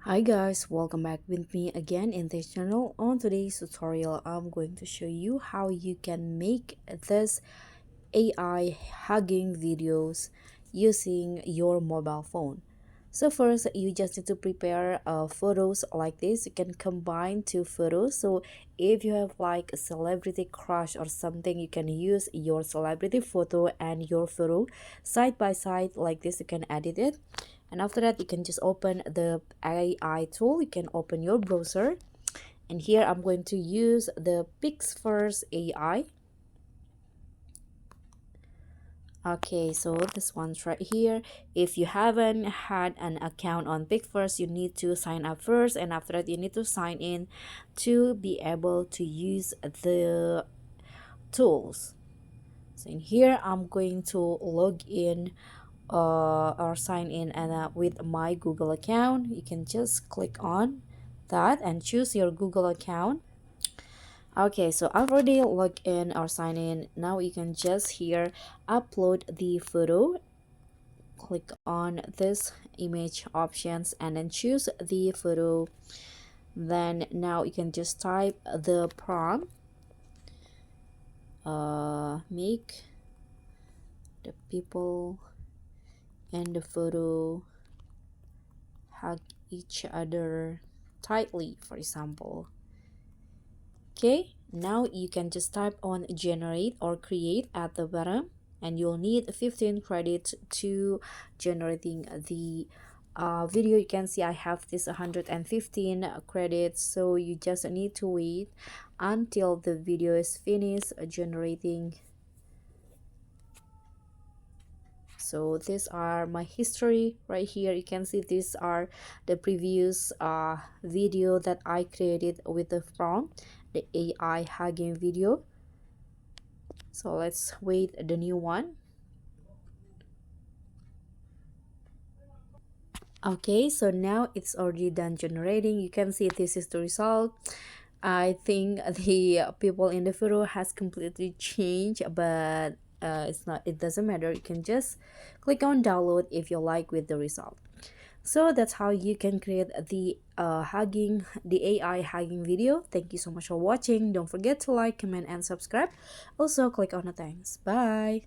Hi guys, welcome back with me again in this channel. On today's tutorial, I'm going to show you how you can make this AI hugging videos using your mobile phone. So first, you just need to prepare photos like this. You can combine two photos. So if you have like a celebrity crush or something, you can use your celebrity photo and your photo side by side like this. You can edit it, and after that you can just open the AI tool. You can open your browser, and here I'm going to use the Pixverse AI. Okay, so this one's right here. If you haven't had an account on Pixverse, you need to sign up first, and after that you need to sign in to be able to use the tools. So in here I'm going to log in or sign in and with my Google account. You can just click on that and choose your Google account. Okay, so I've already logged in or signed in. Now you can just here upload the photo. Click on this image options and then choose the photo. Then now you can just type the prompt, make the people in the photo hug each other tightly, for example. Okay, now you can just type on generate or create at the bottom, and you'll need 15 credits to generating the video. You can see I have this 115 credits, so you just need to wait until the video is finished generating. So these are my history right here. You can see these are the previous video that I created with the prompt, the AI hugging video. So let's wait the new one. Okay, so now it's already done generating. You can see this is the result. I think the people in the photo has completely changed, but it's not, it doesn't matter. You can just click on download if you like with the result. So that's how you can create the AI hugging video. Thank you so much for watching. Don't forget to like, comment, and subscribe. Also click on the thanks. Bye.